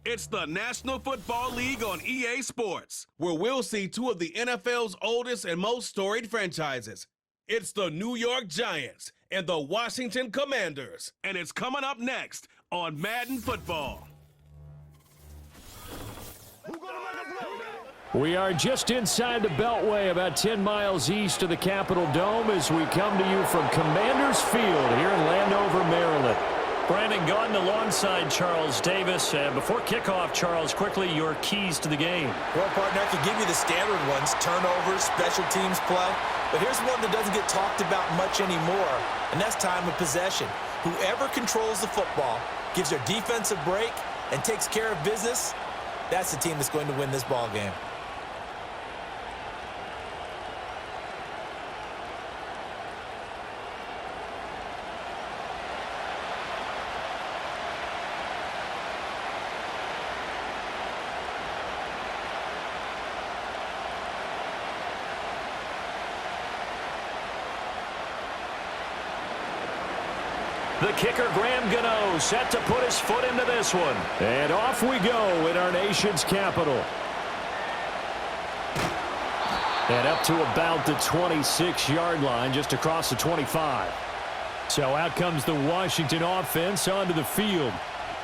It's the National Football League on EA Sports, where we'll see two of the NFL's oldest and most storied franchises. It's the New York Giants and the Washington Commanders, and it's coming up next on Madden Football. We are just inside the Beltway, about 10 miles east of the Capitol Dome, as we come to you from Commanders Field here in Landover, Maryland. Brandon Gaudin alongside Charles Davis. Before kickoff, Charles, quickly your keys to the game. Well, partner, I can give you the standard ones, turnovers, special teams play. But here's one that doesn't get talked about much anymore, and that's time of possession. Whoever controls the football, gives their defense a break, and takes care of business, that's the team that's going to win this ball game. The kicker, Graham Gano, set to put his foot into this one. And off we go in our nation's capital. And up to about the 26-yard line, just across the 25. So out comes the Washington offense onto the field.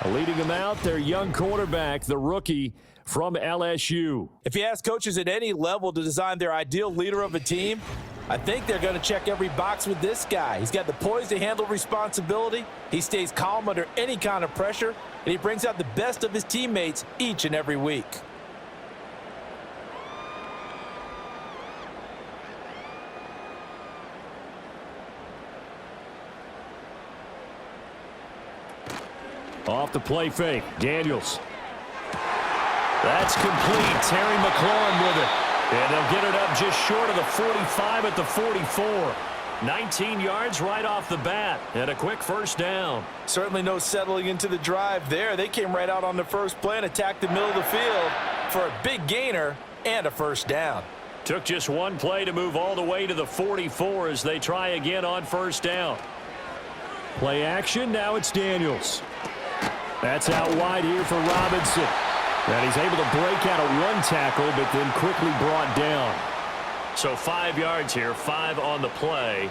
Leading them out, their young quarterback, the rookie from LSU. If you ask coaches at any level to design their ideal leader of a team, I think they're going to check every box with this guy. He's got the poise to handle responsibility. He stays calm under any kind of pressure, and he brings out the best of his teammates each and every week. Off the play fake, Daniels. That's complete. Terry McLaurin with it. And they'll get it up just short of the 45 at the 44. 19 yards right off the bat, and a quick first down. Certainly no settling into the drive there. They came right out on the first play and attacked the middle of the field for a big gainer and a first down. Took just one play to move all the way to the 44 as they try again on first down. Play action, now it's Daniels. That's out wide here for Robinson. And he's able to break out of one tackle, but then quickly brought down. So 5 yards here, 5 on the play,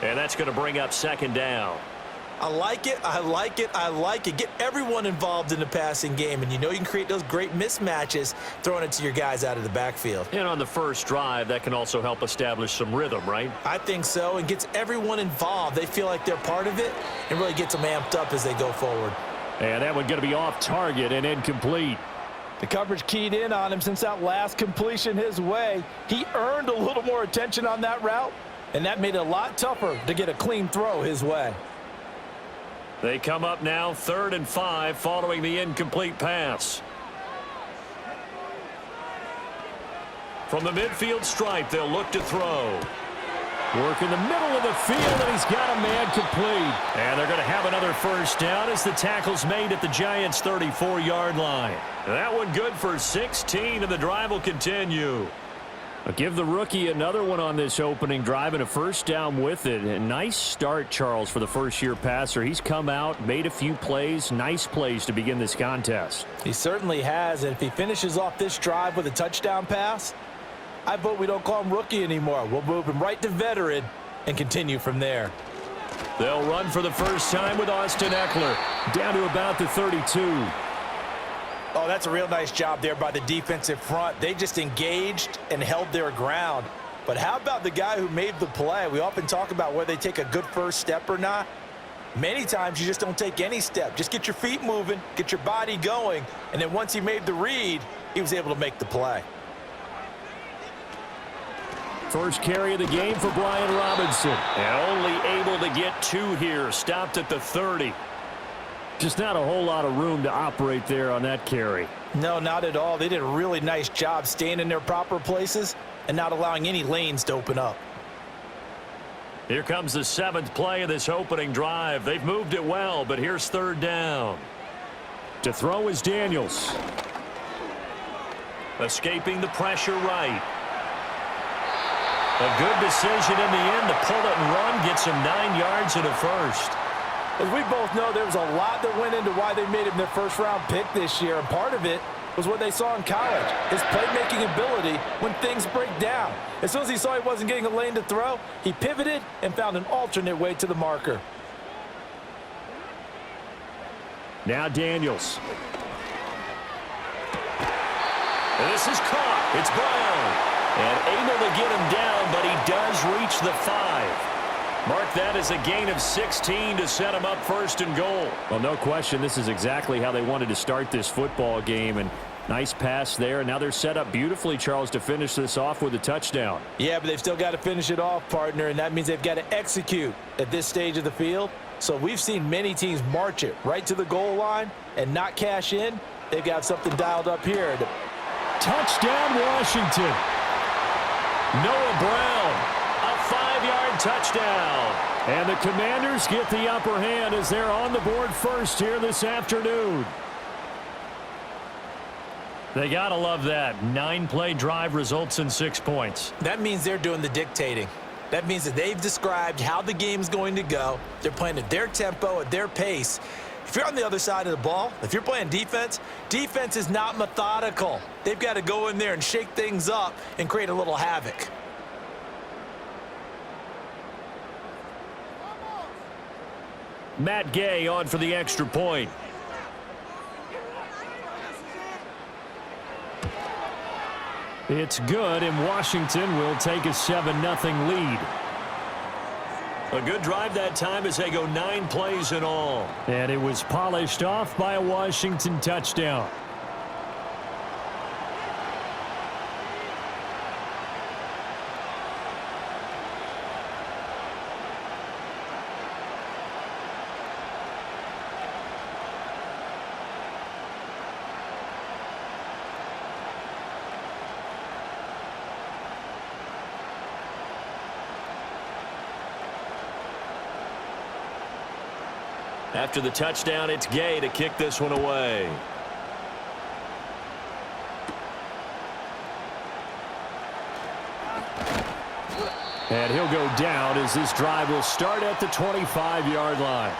and that's going to bring up second down. I like it, I like it, I like it. Get everyone involved in the passing game, and you know you can create those great mismatches throwing it to your guys out of the backfield. And on the first drive, that can also help establish some rhythm, right? I think so, and gets everyone involved. They feel like they're part of it, and really gets them amped up as they go forward. And that one going to be off target and incomplete. The coverage keyed in on him since that last completion his way. He earned a little more attention on that route, and that made it a lot tougher to get a clean throw his way. They come up now 3rd and 5 following the incomplete pass. From the midfield stripe, they'll look to throw. Work in the middle of the field, and he's got a man complete. And they're going to have another first down as the tackle's made at the Giants' 34-yard line. That one good for 16, and the drive will continue. I'll give the rookie another one on this opening drive and a first down with it. A nice start, Charles, for the first-year passer. He's come out, made a few plays, nice plays to begin this contest. He certainly has, and if he finishes off this drive with a touchdown pass, I vote we don't call him rookie anymore. We'll move him right to veteran and continue from there. They'll run for the first time with Austin Eckler. Down to about the 32. Oh, that's a real nice job there by the defensive front. They just engaged and held their ground. But how about the guy who made the play? We often talk about whether they take a good first step or not. Many times you just don't take any step. Just get your feet moving, get your body going, and then once he made the read, he was able to make the play. First carry of the game for Brian Robinson. And only able to get 2 here. Stopped at the 30. Just not a whole lot of room to operate there on that carry. No, not at all. They did a really nice job staying in their proper places and not allowing any lanes to open up. Here comes the 7th play of this opening drive. They've moved it well, but here's 3rd down. To throw is Daniels. Escaping the pressure right. A good decision in the end to pull it and run, gets him 9 yards and a first. As we both know, there was a lot that went into why they made him their first-round pick this year, and part of it was what they saw in college, his playmaking ability when things break down. As soon as he saw he wasn't getting a lane to throw, he pivoted and found an alternate way to the marker. Now Daniels. This is caught. It's Brown. And able to get him down, but he does reach the 5. Mark that as a gain of 16 to set him up first and goal. Well, no question, this is exactly how they wanted to start this football game. And nice pass there. Now they're set up beautifully, Charles, to finish this off with a touchdown. Yeah, but they've still got to finish it off, partner, and that means they've got to execute at this stage of the field. So we've seen many teams march it right to the goal line and not cash in. They've got something dialed up here. Touchdown, Washington. Noah Brown, a 5-yard touchdown. And the Commanders get the upper hand as they're on the board first here this afternoon. They got to love that. 9-play drive results in 6 points. That means they're doing the dictating. That means that they've described how the game's going to go. They're playing at their tempo, at their pace. If you're on the other side of the ball, if you're playing defense, defense is not methodical. They've got to go in there and shake things up and create a little havoc. Matt Gay on for the extra point. It's good, and Washington will take a 7-0 lead. A good drive that time as they go 9 plays in all. And it was polished off by a Washington touchdown. After the touchdown, it's Gay to kick this one away. And he'll go down as this drive will start at the 25-yard line.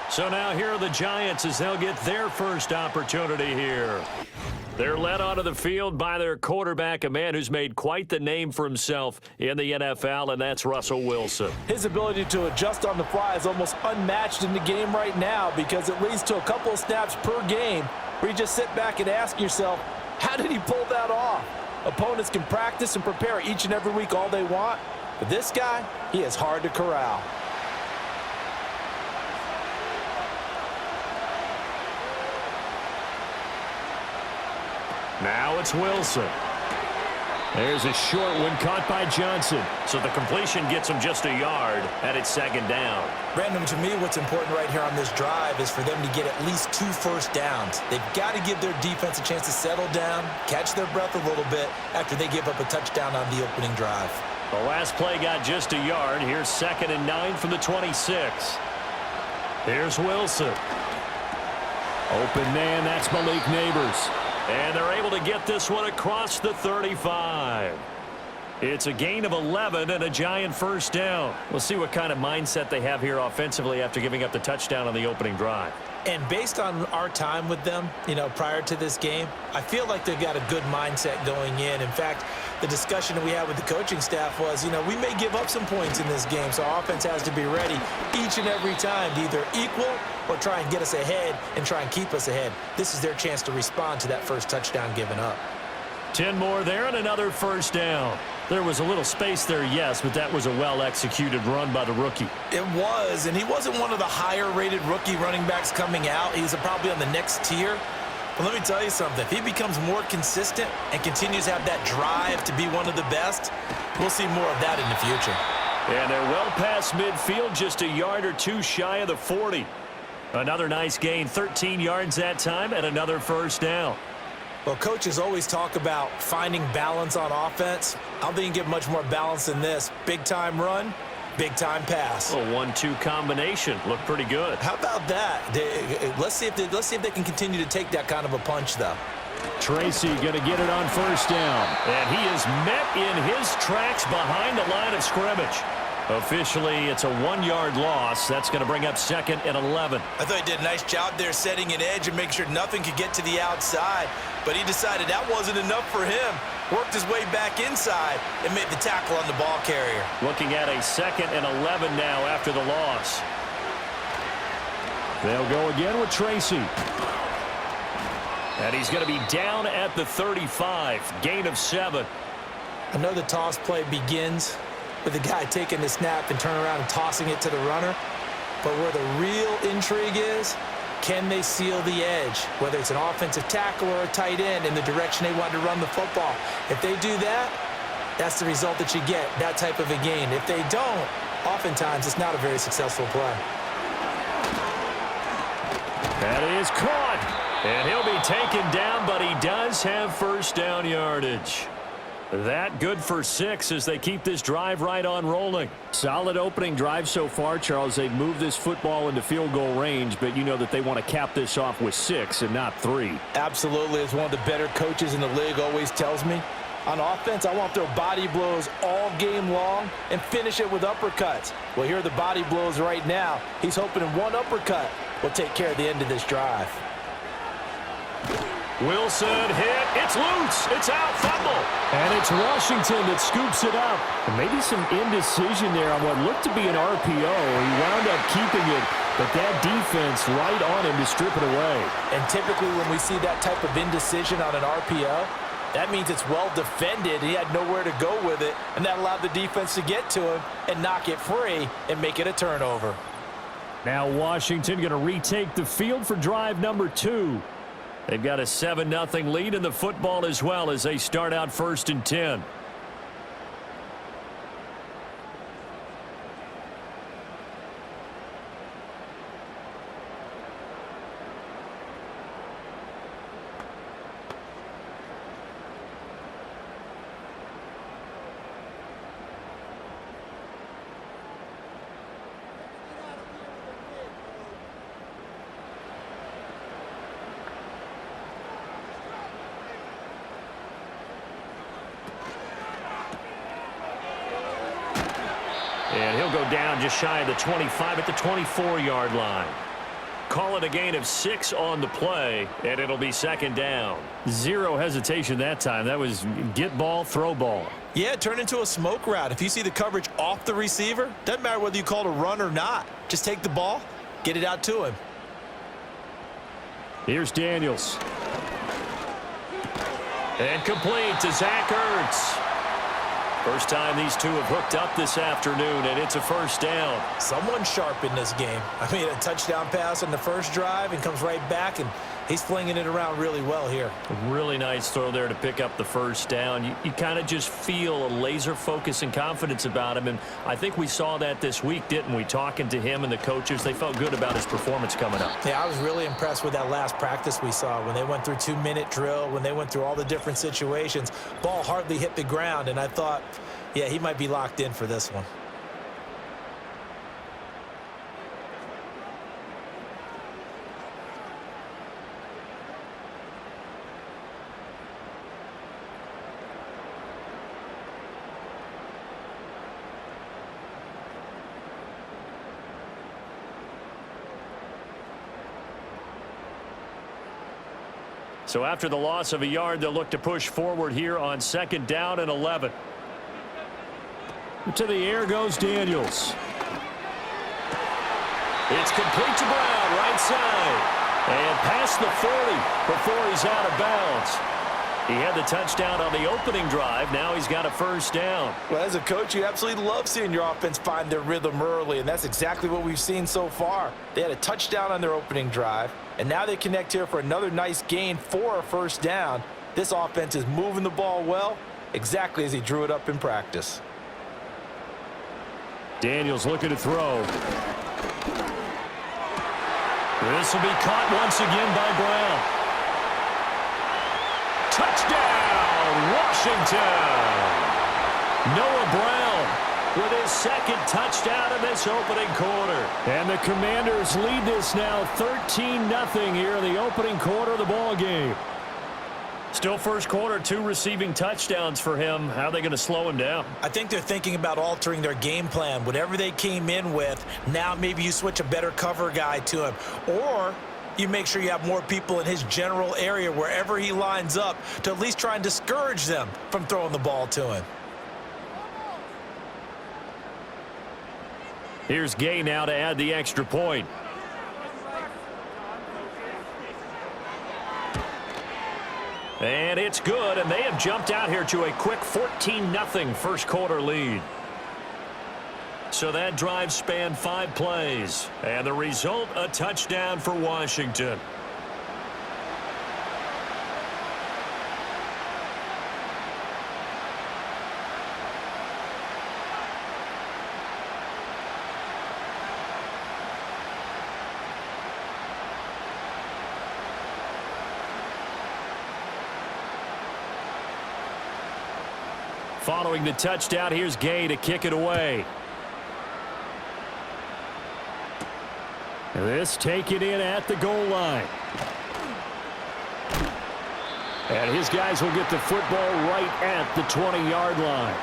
So now here are the Giants as they'll get their first opportunity here. They're led onto the field by their quarterback, a man who's made quite the name for himself in the NFL, and that's Russell Wilson. His ability to adjust on the fly is almost unmatched in the game right now because it leads to a couple of snaps per game where you just sit back and ask yourself, how did he pull that off? Opponents can practice and prepare each and every week all they want, but this guy, he is hard to corral. Now it's Wilson. There's a short one caught by Johnson. So the completion gets him just a yard, and it's second down. Brandon, to me, what's important right here on this drive is for them to get at least 2 first downs. They've got to give their defense a chance to settle down, catch their breath a little bit after they give up a touchdown on the opening drive. The last play got just a yard. Here's 2nd and 9 from the 26. Here's Wilson. Open man, that's Malik Neighbors. And they're able to get this one across the 35. It's a gain of 11 and a Giant first down. We'll see what kind of mindset they have here offensively after giving up the touchdown on the opening drive. And based on our time with them, prior to this game, I feel like they've got a good mindset going in. In fact, the discussion that we had with the coaching staff was, we may give up some points in this game, so our offense has to be ready each and every time to either equal or try and get us ahead and try and keep us ahead. This is their chance to respond to that first touchdown given up. 10 more there and another first down. There was a little space there, yes, but that was a well-executed run by the rookie. It was, and he wasn't one of the higher-rated rookie running backs coming out. He's probably on the next tier. But let me tell you something. If he becomes more consistent and continues to have that drive to be one of the best, we'll see more of that in the future. And they're well past midfield, just a yard or two shy of the 40. Another nice gain, 13 yards that time, and another first down. Well, coaches always talk about finding balance on offense. I don't think you can get much more balance than this. Big-time run, big-time pass. A 1-2 combination. Looked pretty good. How about that? Let's see if they can continue to take that kind of a punch, though. Tracy going to get it on first down. And he is met in his tracks behind the line of scrimmage. Officially, it's a 1-yard loss. That's going to bring up 2nd and 11. I thought he did a nice job there setting an edge and making sure nothing could get to the outside. But he decided that wasn't enough for him. Worked his way back inside and made the tackle on the ball carrier. Looking at a 2nd and 11 now after the loss. They'll go again with Tracy. And he's going to be down at the 35. Gain of 7. I know the toss play begins with the guy taking the snap and turning around and tossing it to the runner. But where the real intrigue is, can they seal the edge, whether it's an offensive tackle or a tight end, in the direction they want to run the football? If they do that, that's the result that you get, that type of a gain. If they don't, oftentimes it's not a very successful play. That is caught. And he'll be taken down, but he does have first down yardage. That good for 6 as they keep this drive right on rolling. Solid opening drive so far, Charles. They've moved this football into field goal range, but you know that they want to cap this off with 6 and not 3. Absolutely. As one of the better coaches in the league always tells me, on offense, I want to throw body blows all game long and finish it with uppercuts. Well, here are the body blows right now. He's hoping in one uppercut will take care of the end of this drive. Wilson hit. It's loose. It's out. Fumble. And it's Washington that scoops it up. And maybe some indecision there on what looked to be an RPO. He wound up keeping it, but that defense right on him to strip it away. And typically when we see that type of indecision on an RPO, that means it's well defended. He had nowhere to go with it, and that allowed the defense to get to him and knock it free and make it a turnover. Now Washington going to retake the field for drive number 2. They've got a 7-0 lead in the football as well as they start out 1st and 10. And he'll go down just shy of the 25 at the 24-yard line. Call it a gain of 6 on the play, and it'll be 2nd down. Zero hesitation that time. That was get ball, throw ball. Yeah, it turned into a smoke route. If you see the coverage off the receiver, doesn't matter whether you call it a run or not. Just take the ball, get it out to him. Here's Daniels. And complete to Zach Ertz. First time these two have hooked up this afternoon, and it's a 1st down. Someone sharp in this game. I mean, a touchdown pass on the first drive and comes right back, and he's flinging it around really well here. A really nice throw there to pick up the 1st down. You kind of just feel a laser focus and confidence about him, and I think we saw that this week, didn't we? Talking to him and the coaches, they felt good about his performance coming up. Yeah, I was really impressed with that last practice we saw when they went through 2-minute drill, when they went through all the different situations. Ball hardly hit the ground, and I thought, yeah, he might be locked in for this one. So after the loss of a yard, they'll look to push forward here on 2nd down and 11. To the air goes Daniels. It's complete to Brown, right side. And past the 40 before he's out of bounds. He had the touchdown on the opening drive. Now he's got a 1st down. Well, as a coach, you absolutely love seeing your offense find their rhythm early, and that's exactly what we've seen so far. They had a touchdown on their opening drive, and now they connect here for another nice gain for a 1st down. This offense is moving the ball well, exactly as he drew it up in practice. Daniels looking to throw. This will be caught once again by Brown. Touchdown, Washington! Noah Brown with his 2nd touchdown in this opening quarter. And the Commanders lead this now 13-0 here in the opening quarter of the ball game. Still first quarter, 2 receiving touchdowns for him. How are they going to slow him down? I think they're thinking about altering their game plan. Whatever they came in with, now maybe you switch a better cover guy to him. Or you make sure you have more people in his general area wherever he lines up to at least try and discourage them from throwing the ball to him. Here's Gay now to add the extra point. And it's good, and they have jumped out here to a quick 14-0 first quarter lead. So that drive spanned 5 plays, and the result, a touchdown for Washington. Following the touchdown, here's Gay to kick it away. This taken in at the goal line. And his guys will get the football right at the 20-yard line.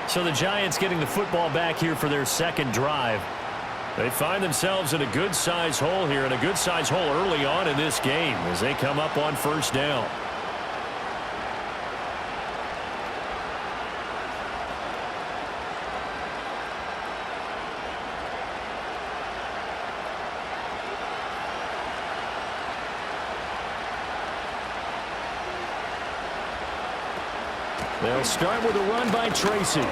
So the Giants getting the football back here for their second drive. They find themselves in a good-size hole here, and a good-size hole early on in this game as they come up on first down. They'll start with a run by Tracy.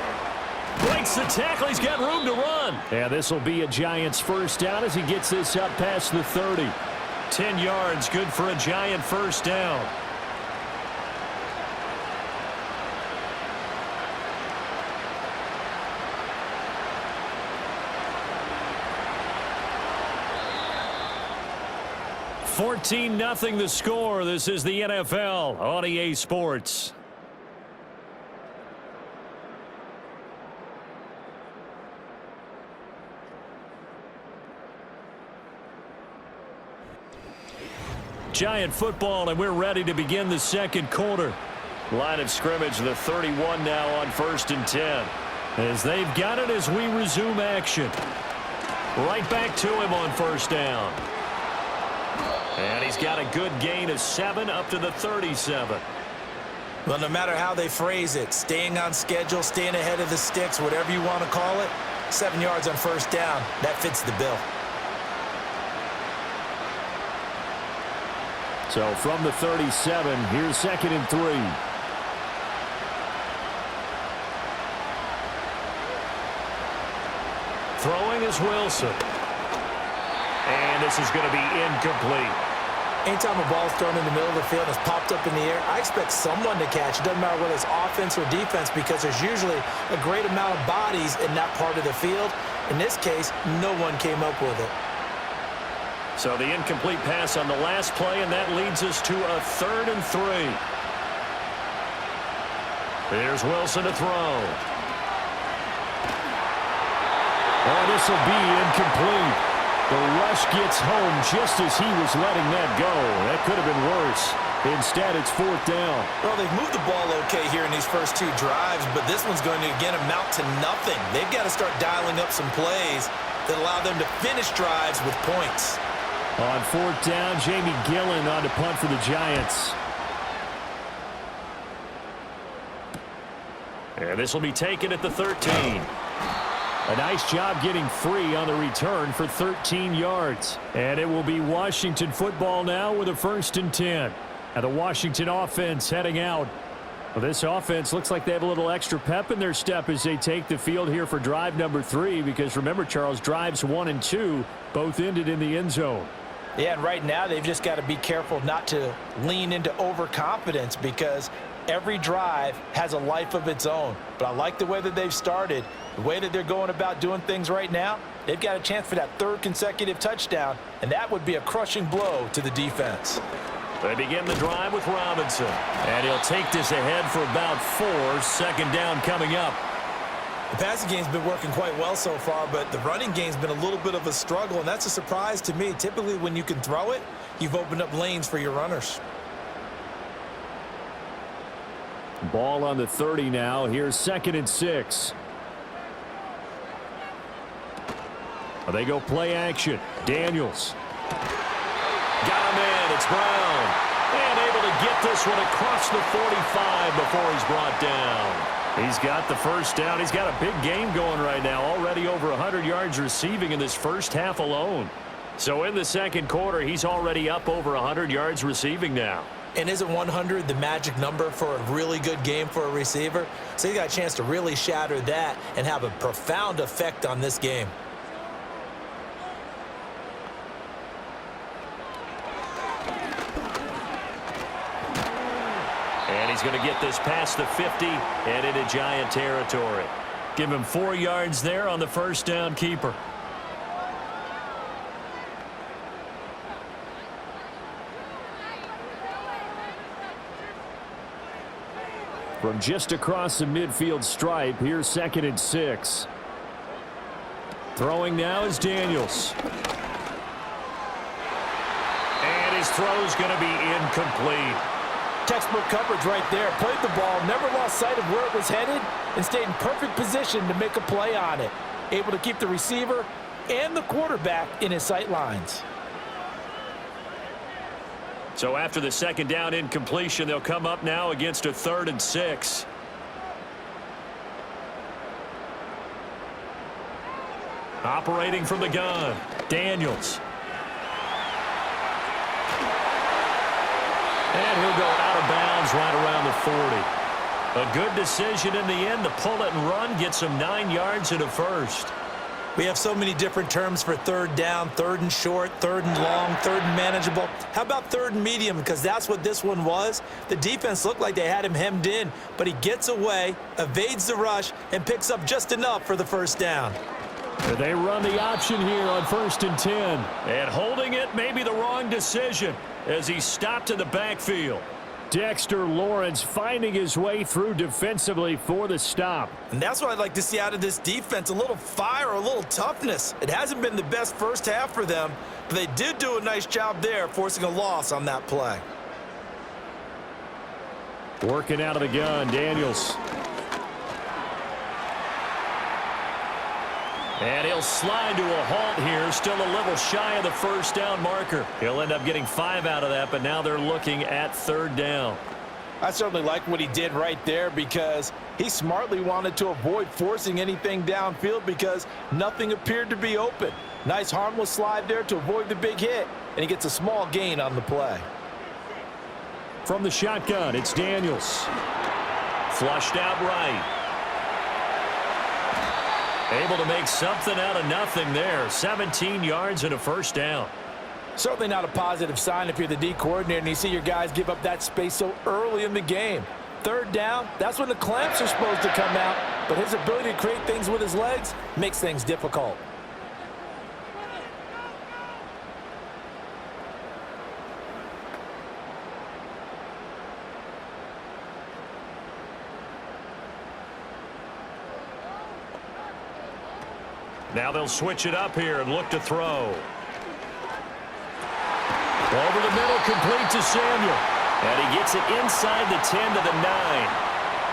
Breaks the tackle. He's got room to run. And this will be a Giants first down as he gets this up past the 30. 10 yards, good for a Giant first down. $14-0 the score. This is the NFL on EA Sports. Giant football, and we're ready to begin the second quarter. Line of scrimmage, the 31 now on 1st and 10. As they've got it as we resume action. Right back to him on first down. And he's got a good gain of 7 up to the 37. Well, no matter how they phrase it, staying on schedule, staying ahead of the sticks, whatever you want to call it, 7 yards on first down, that fits the bill. So from the 37, here's 2nd and 3. Throwing is Wilson. And this is going to be incomplete. Anytime a ball's thrown in the middle of the field and it's popped up in the air, I expect someone to catch. It doesn't matter whether it's offense or defense because there's usually a great amount of bodies in that part of the field. In this case, no one came up with it. So the incomplete pass on the last play, and that leads us to a 3rd and 3. Here's Wilson to throw. Oh, this will be incomplete. The rush gets home just as he was letting that go. That could have been worse. Instead, it's 4th down. Well, they've moved the ball okay here in these first 2 drives, but this one's going to, again, amount to nothing. They've got to start dialing up some plays that allow them to finish drives with points. On 4th down, Jamie Gillen on to punt for the Giants. And this will be taken at the 13. A nice job getting free on the return for 13 yards. And it will be Washington football now with a 1st and 10. And the Washington offense heading out. Well, this offense looks like they have a little extra pep in their step as they take the field here for drive number 3. Because remember, Charles, drives 1 and 2 both ended in the end zone. Yeah, and right now they've just got to be careful not to lean into overconfidence because every drive has a life of its own. But I like the way that they've started, the way that they're going about doing things right now. They've got a chance for that 3rd consecutive touchdown, and that would be a crushing blow to the defense. They begin the drive with Robinson, and he'll take this ahead for about 4. 2nd down coming up. The passing game's been working quite well so far, but the running game's been a little bit of a struggle, and that's a surprise to me. Typically, when you can throw it, you've opened up lanes for your runners. Ball on the 30 now. Here's 2nd and 6. They go play action. Daniels. Got him in. It's Brown. And able to get this one across the 45 before he's brought down. He's got the first down. He's got a big game going right now. Already over 100 yards receiving in this first half alone. So in the second quarter, he's already up over 100 yards receiving now. And isn't 100 the magic number for a really good game for a receiver? So he got a chance to really shatter that and have a profound effect on this game. And he's going to get this past the 50 and into Giant territory. Give him 4 yards there on the first down keeper. From just across the midfield stripe, here's 2nd and 6. Throwing now is Daniels. And his throw's going to be incomplete. Textbook coverage right there. Played the ball, never lost sight of where it was headed, and stayed in perfect position to make a play on it. Able to keep the receiver and the quarterback in his sight lines. So after the second down incompletion, they'll come up now against a 3rd and 6. Operating from the gun, Daniels. And he'll go out of bounds right around the 40. A good decision in the end to pull it and run, get some 9 yards and a first. We have so many different terms for 3rd down, 3rd and short, 3rd and long, 3rd and manageable. How about 3rd and medium? Because that's what this one was. The defense looked like they had him hemmed in, but he gets away, evades the rush, and picks up just enough for the first down. They run the option here on 1st and 10. And holding it may be the wrong decision as he stopped in the backfield. Dexter Lawrence finding his way through defensively for the stop. And that's what I'd like to see out of this defense, a little fire, a little toughness. It hasn't been the best first half for them, but they did do a nice job there, forcing a loss on that play. Working out of the gun, Daniels. And he'll slide to a halt here, still a little shy of the first down marker. He'll end up getting 5 out of that, but now they're looking at 3rd down. I certainly like what he did right there because he smartly wanted to avoid forcing anything downfield because nothing appeared to be open. Nice harmless slide there to avoid the big hit, and he gets a small gain on the play. From the shotgun, it's Daniels. Flushed out right. Able to make something out of nothing there. 17 yards and a first down. Certainly not a positive sign if you're the D coordinator and you see your guys give up that space so early in the game. 3rd down, that's when the clamps are supposed to come out, but his ability to create things with his legs makes things difficult. Now they'll switch it up here and look to throw. Over the middle, complete to Samuel. And he gets it inside the 10 to the 9.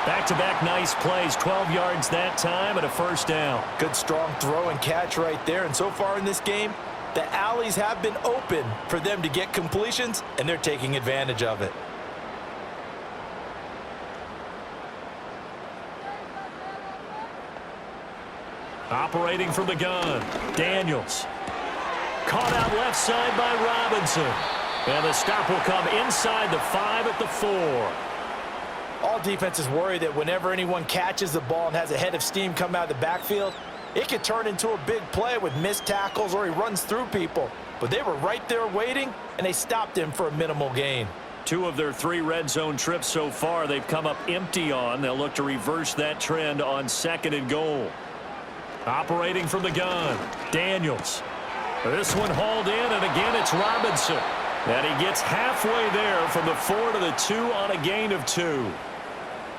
Back-to-back nice plays, 12 yards that time and a first down. Good strong throw and catch right there. And so far in this game, the alleys have been open for them to get completions, and they're taking advantage of it. Operating from the gun, Daniels. Caught out left side by Robinson. And the stop will come inside the 5 at the 4. All defenses worry that whenever anyone catches the ball and has a head of steam come out of the backfield, it could turn into a big play with missed tackles or he runs through people. But they were right there waiting, and they stopped him for a minimal gain. 2 of their 3 red zone trips so far they've come up empty on. They'll look to reverse that trend on 2nd and goal. Operating from the gun, Daniels. This one hauled in, and again it's Robinson. And he gets halfway there from the 4 to the 2 on a gain of 2.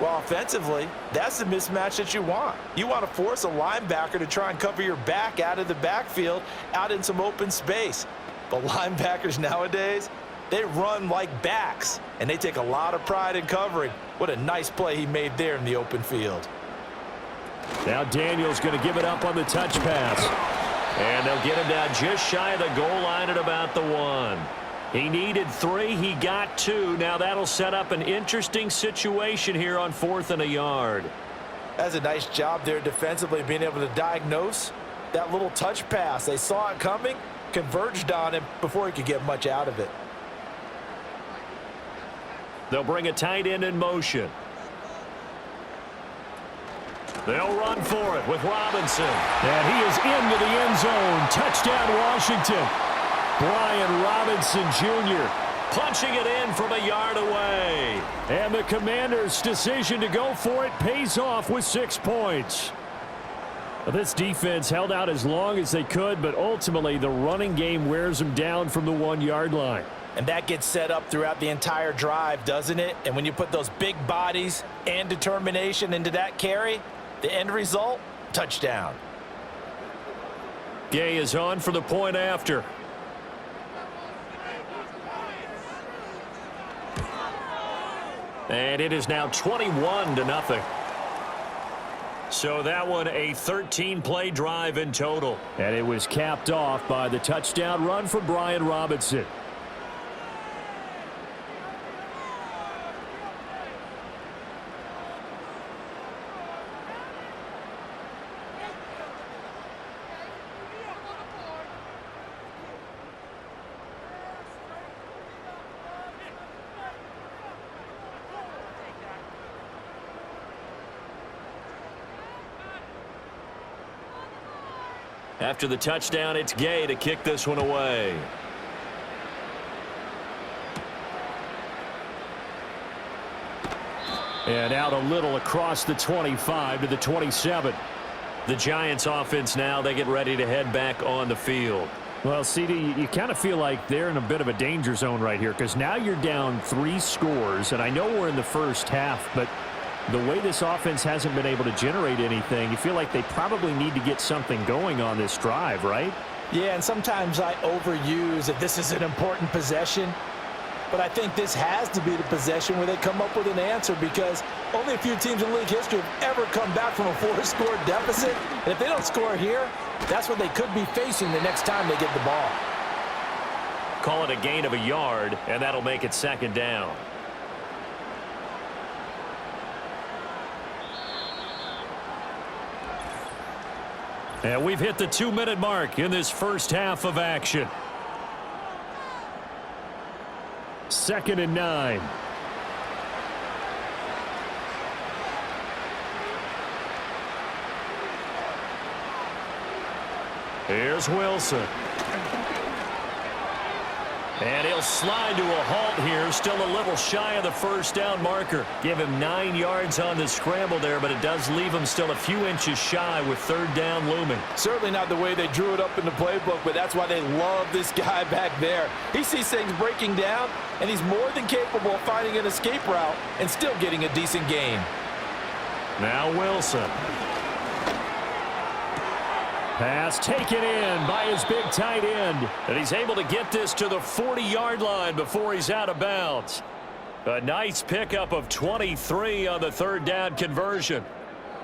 Well, offensively, that's the mismatch that you want. You want to force a linebacker to try and cover your back out of the backfield, out in some open space. But linebackers nowadays, They run like backs, and they take a lot of pride in covering. What a nice play he made there in the open field. Now Daniel's going to give it up on the touch pass. And they'll get him down just shy of the goal line at about the 1. He needed 3. He got 2. Now that'll set up an interesting situation here on 4th and a yard. That's a nice job there defensively, being able to diagnose that little touch pass. They saw it coming, converged on him before he could get much out of it. They'll bring a tight end in motion. They'll run for it with Robinson. And he is into the end zone. Touchdown, Washington. Brian Robinson Jr. punching it in from a yard away. And the Commanders' decision to go for it pays off with 6 points. This defense held out as long as they could, but ultimately the running game wears them down from the 1-yard line. And that gets set up throughout the entire drive, doesn't it? And when you put those big bodies and determination into that carry, the end result, touchdown. Gay is on for the point after. And it is now 21-0. So that one a 13-play drive in total. And it was capped off by the touchdown run from Brian Robinson. After the touchdown, it's Gay to kick this one away. And out a little across the 25 to the 27. The Giants offense now, they get ready to head back on the field. Well, CD, you kind of feel like they're in a bit of a danger zone right here because now you're down 3 scores, and I know we're in the first half, but the way this offense hasn't been able to generate anything, you feel like they probably need to get something going on this drive, right? Yeah, and sometimes I overuse that this is an important possession, but I think this has to be the possession where they come up with an answer because only a few teams in league history have ever come back from a 4-score deficit, and if they don't score here, that's what they could be facing the next time they get the ball. Call it a gain of a yard, and that'll make it 2nd down. And we've hit the 2-minute mark in this first half of action. 2nd and 9. Here's Wilson. And he'll slide to a halt here. Still a little shy of the 1st down marker. Give him 9 yards on the scramble there, but it does leave him still a few inches shy with 3rd down looming. Certainly not the way they drew it up in the playbook, but that's why they love this guy back there. He sees things breaking down, and he's more than capable of finding an escape route and still getting a decent gain. Now Wilson. Pass taken in by his big tight end. And he's able to get this to the 40-yard line before he's out of bounds. A nice pickup of 23 on the 3rd down conversion.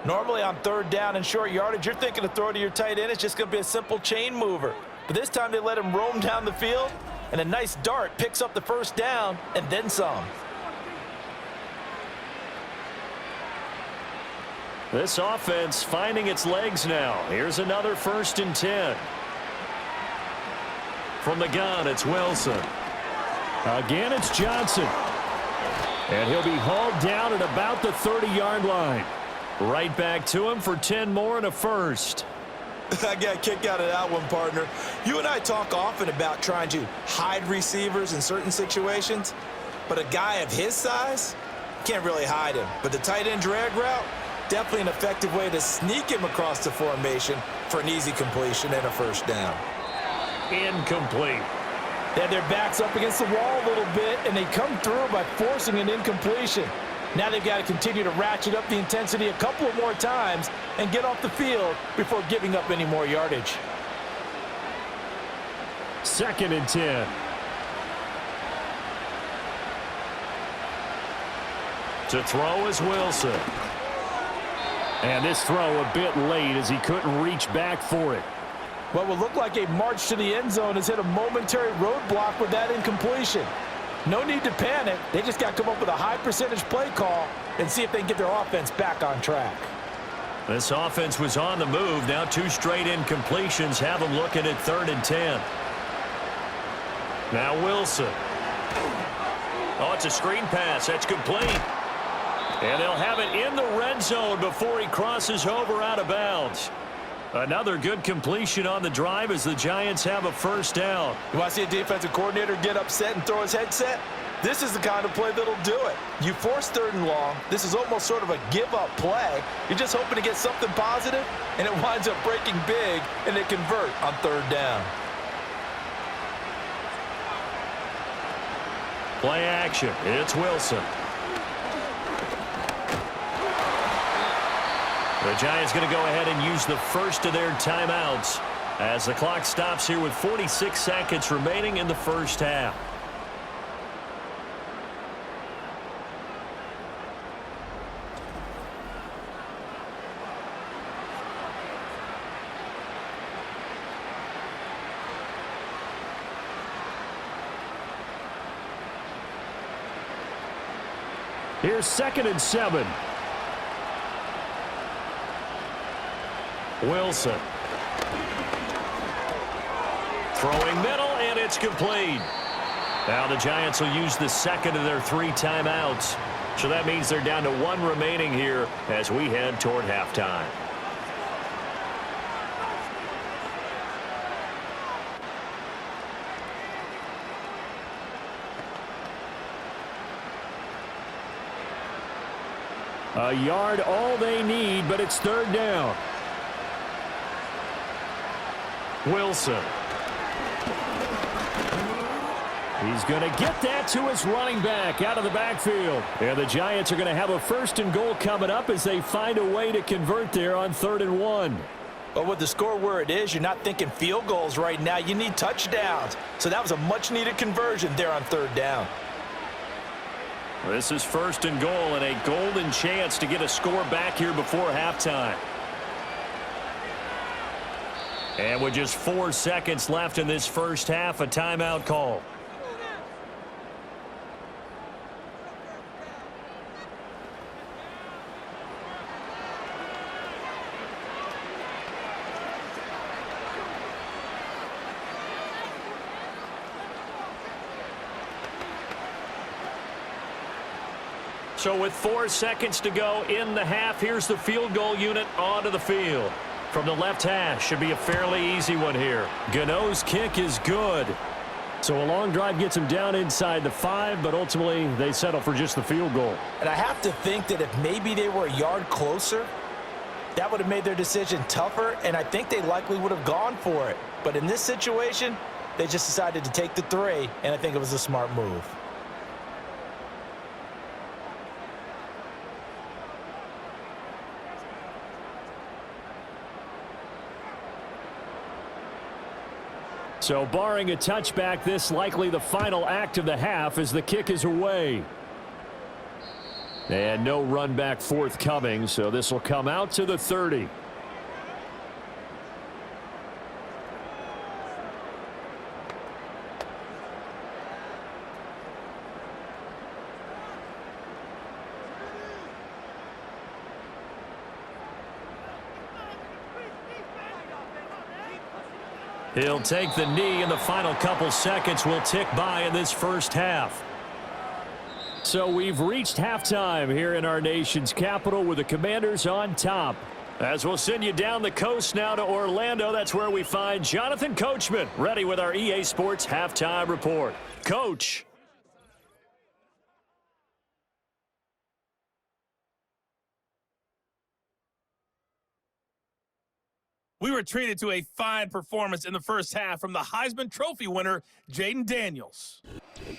Normally on 3rd down and short yardage, you're thinking to throw to your tight end. It's just going to be a simple chain mover. But this time they let him roam down the field, and a nice dart picks up the 1st down and then some. This offense finding its legs now. Here's another 1st and 10. From the gun, it's Wilson. Again, it's Johnson. And he'll be hauled down at about the 30-yard line. Right back to him for 10 more and a 1st. I got a kick out of that one, partner. You and I talk often about trying to hide receivers in certain situations, but a guy of his size can't really hide him. But the tight end drag route, definitely an effective way to sneak him across the formation for an easy completion and a 1st down. Incomplete. They had their backs up against the wall a little bit, and they come through by forcing an incompletion. Now they've got to continue to ratchet up the intensity a couple of more times and get off the field before giving up any more yardage. 2nd and 10. To throw is Wilson. And this throw a bit late as he couldn't reach back for it. What would look like a march to the end zone has hit a momentary roadblock with that incompletion. No need to panic. They just got to come up with a high percentage play call and see if they can get their offense back on track. This offense was on the move. Now 2 straight incompletions have them looking at 3rd and 10. Now Wilson. Oh, it's a screen pass. That's complete. And they'll have it in the red zone before he crosses over out of bounds. Another good completion on the drive as the Giants have a first down. You want to see a defensive coordinator get upset and throw his headset? This is the kind of play that'll do it. You force 3rd and long. This is almost sort of a give-up play. You're just hoping to get something positive, and it winds up breaking big, and they convert on 3rd down. Play action. It's Wilson. The Giants going to go ahead and use the first of their timeouts as the clock stops here with 46 seconds remaining in the first half. Here's 2nd and 7. Wilson. Throwing middle, and it's complete. Now the Giants will use the second of their 3 timeouts. So that means they're down to 1 remaining here as we head toward halftime. A yard all they need, but it's 3rd down. Wilson. He's going to get that to his running back out of the backfield. And the Giants are going to have a 1st and goal coming up as they find a way to convert there on 3rd and 1. But with the score where it is, you're not thinking field goals right now. You need touchdowns. So that was a much-needed conversion there on 3rd down. This is 1st and goal and a golden chance to get a score back here before halftime. And with just 4 seconds left in this first half, a timeout call. So with 4 seconds to go in the half, here's the field goal unit onto the field. From the left hash, should be a fairly easy one here. Gano's kick is good. So a long drive gets them down inside the 5, but ultimately they settle for just the field goal. And I have to think that if maybe they were a yard closer, that would have made their decision tougher, and I think they likely would have gone for it. But in this situation, they just decided to take the 3, and I think it was a smart move. So barring a touchback, this likely the final act of the half as the kick is away. And no run back forthcoming, so this will come out to the 30. He'll take the knee, and the final couple seconds will tick by in this first half. So we've reached halftime here in our nation's capital with the Commanders on top. As we'll send you down the coast now to Orlando, that's where we find Jonathan Coachman ready with our EA Sports Halftime Report. Coach. We were treated to a fine performance in the first half from the Heisman Trophy winner, Jaden Daniels.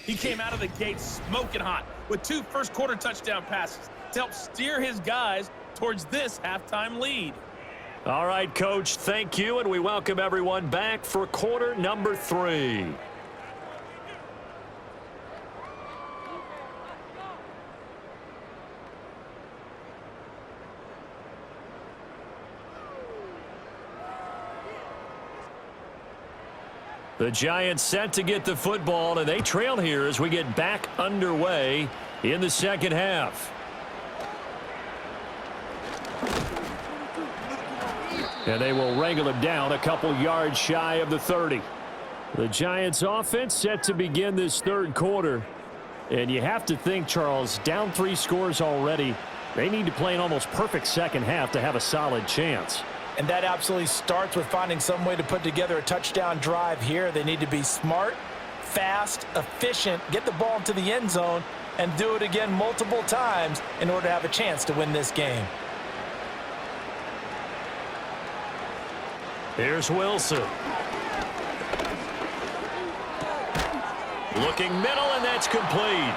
He came out of the gate smoking hot with 2 first-quarter touchdown passes to help steer his guys towards this halftime lead. All right, Coach, thank you, and we welcome everyone back for quarter number 3. The Giants set to get the football, and they trail here as we get back underway in the second half. And they will wrangle him down a couple yards shy of the 30. The Giants offense set to begin this third quarter. And you have to think, Charles, down 3 scores already. They need to play an almost perfect second half to have a solid chance. And that absolutely starts with finding some way to put together a touchdown drive here. They need to be smart, fast, efficient, get the ball into the end zone, and do it again multiple times in order to have a chance to win this game. Here's Wilson. Looking middle, and that's complete.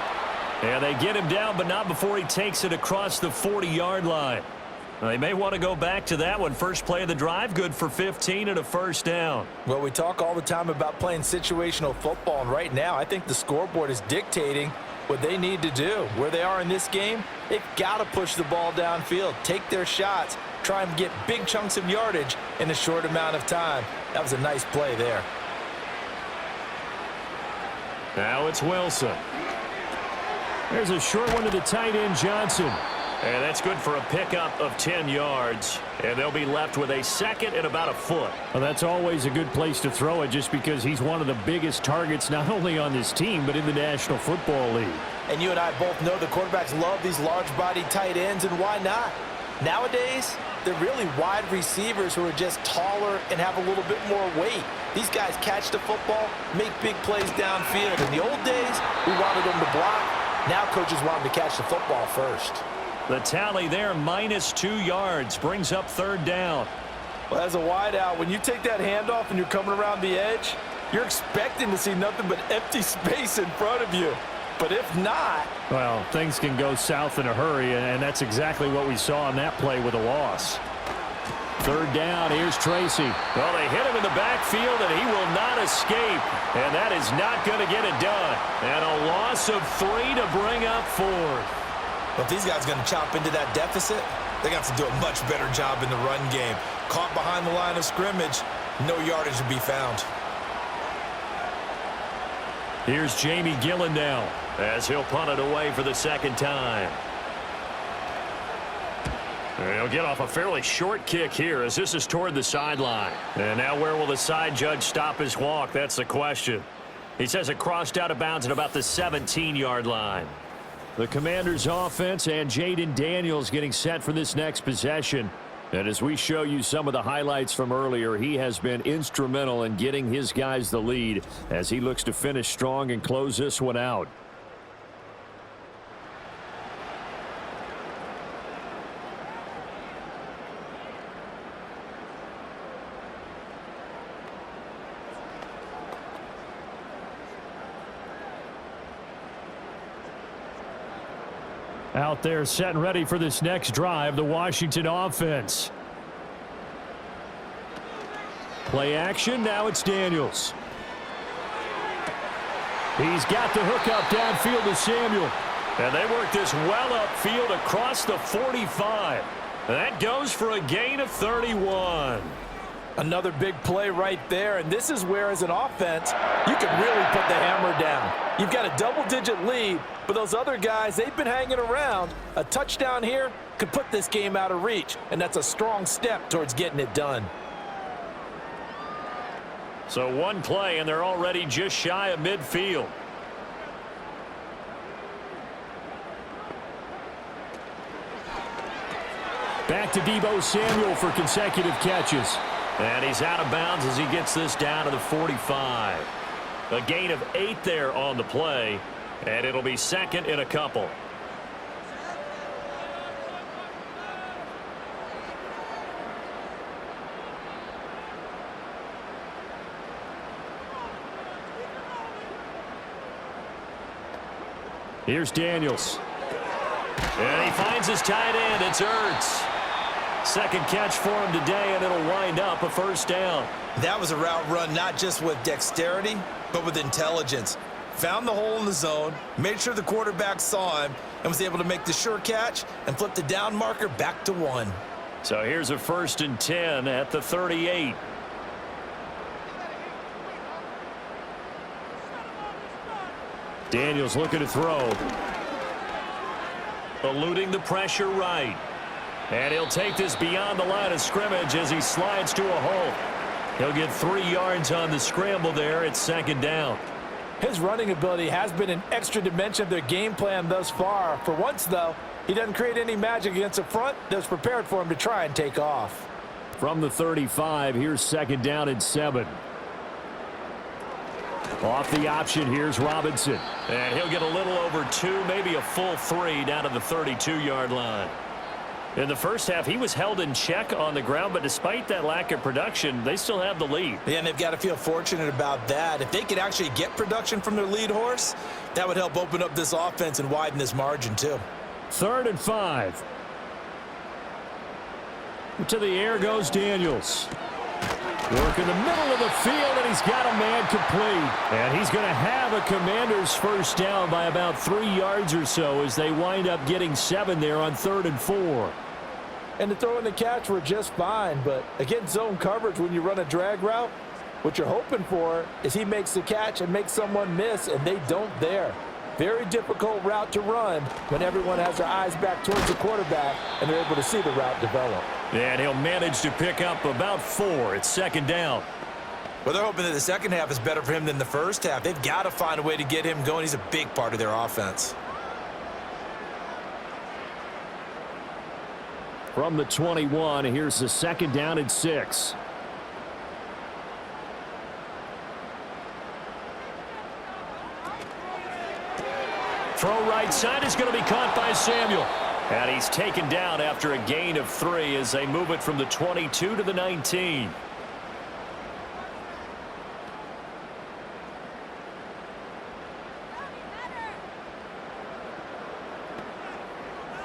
And they get him down, but not before he takes it across the 40-yard line. They may want to go back to that one. First play of the drive, good for 15 and a first down. Well, we talk all the time about playing situational football, and right now I think the scoreboard is dictating what they need to do. Where they are in this game, they've got to push the ball downfield, take their shots, try and get big chunks of yardage in a short amount of time. That was a nice play there. Now it's Wilson. There's a short one to the tight end, Johnson. And that's good for a pickup of 10 yards. And they'll be left with a second and about a foot. Well, that's always a good place to throw it just because he's one of the biggest targets not only on this team but in the National Football League. And you and I both know the quarterbacks love these large-bodied tight ends, and why not? Nowadays, they're really wide receivers who are just taller and have a little bit more weight. These guys catch the football, make big plays downfield. In the old days, we wanted them to block. Now coaches want them to catch the football first. The tally there, -2 yards, brings up third down. Well, as a wideout, when you take that handoff and you're coming around the edge, you're expecting to see nothing but empty space in front of you. But if not... Well, things can go south in a hurry, and that's exactly what we saw on that play with a loss. Third down, here's Tracy. Well, they hit him in the backfield, and he will not escape. And that is not going to get it done. And a loss of 3 to bring up 4. But if these guys are going to chop into that deficit, they're going to have to do a much better job in the run game. Caught behind the line of scrimmage, no yardage to be found. Here's Jamie Gillen now as he'll punt it away for the second time. He'll get off a fairly short kick here as this is toward the sideline. And now where will the side judge stop his walk? That's the question. He says it crossed out of bounds at about the 17-yard line. The Commanders' offense and Jaden Daniels getting set for this next possession. And as we show you some of the highlights from earlier, he has been instrumental in getting his guys the lead as he looks to finish strong and close this one out. Out there set and ready for this next drive, the Washington offense. Play action, now it's Daniels. He's got the hook up downfield to Samuel. And they work this well upfield across the 45. And that goes for a gain of 31. Another big play right there, and this is where, as an offense, you can really put the hammer down. You've got a double-digit lead, but those other guys, they've been hanging around. A touchdown here could put this game out of reach, and that's a strong step towards getting it done. So one play, and they're already just shy of midfield. Back to Deebo Samuel for consecutive catches. And he's out of bounds as he gets this down to the 45. A gain of 8 there on the play, and it'll be second and a couple. Here's Daniels. And he finds his tight end. It's Ertz. Second catch for him today, and it'll wind up a first down. That was a route run not just with dexterity, but with intelligence. Found the hole in the zone, made sure the quarterback saw him, and was able to make the sure catch and flip the down marker back to 1. So here's a 1st and 10 at the 38. Daniels looking to throw. Eluding the pressure right. And he'll take this beyond the line of scrimmage as he slides to a hole. He'll get 3 yards on the scramble there. It's second down. His running ability has been an extra dimension of their game plan thus far. For once, though, he doesn't create any magic against the front that's prepared for him to try and take off. From the 35, here's second down and 7. Off the option, here's Robinson. And he'll get a little over 2, maybe a full 3 down to the 32-yard line. In the first half, he was held in check on the ground, but despite that lack of production, they still have the lead. Yeah, and they've got to feel fortunate about that. If they could actually get production from their lead horse, that would help open up this offense and widen this margin too. 3rd and 5. To the air goes Daniels. Work in the middle of the field, and he's got a man complete. And he's going to have a Commanders first down by about 3 yards or so as they wind up getting 7 there on 3rd and 4. And the throw and the catch were just fine, but against zone coverage when you run a drag route, what you're hoping for is he makes the catch and makes someone miss, and they don't there. Very difficult route to run when everyone has their eyes back towards the quarterback and they're able to see the route develop. And he'll manage to pick up about 4. It's second down. Well, they're hoping that the second half is better for him than the first half. They've got to find a way to get him going. He's a big part of their offense. From the 21, here's the second down and 6. Throw right side is going to be caught by Samuel. And he's taken down after a gain of 3 as they move it from the 22 to the 19.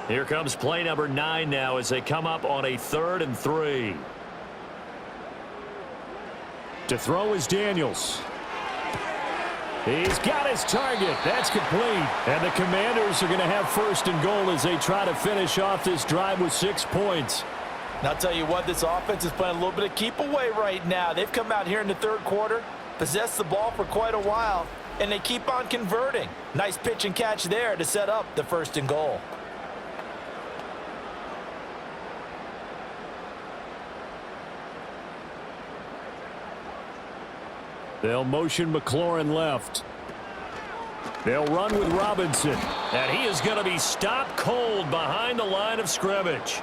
Here comes play number 9 now as they come up on a 3rd and 3. To throw is Daniels. He's got his target. That's complete. And the Commanders are going to have 1st and goal as they try to finish off this drive with 6 points. And I'll tell you what, this offense is playing a little bit of keep away right now. They've come out here in the 3rd quarter, possessed the ball for quite a while, and they keep on converting. Nice pitch and catch there to set up the 1st and goal. They'll motion McLaurin left. They'll run with Robinson. And he is going to be stopped cold behind the line of scrimmage.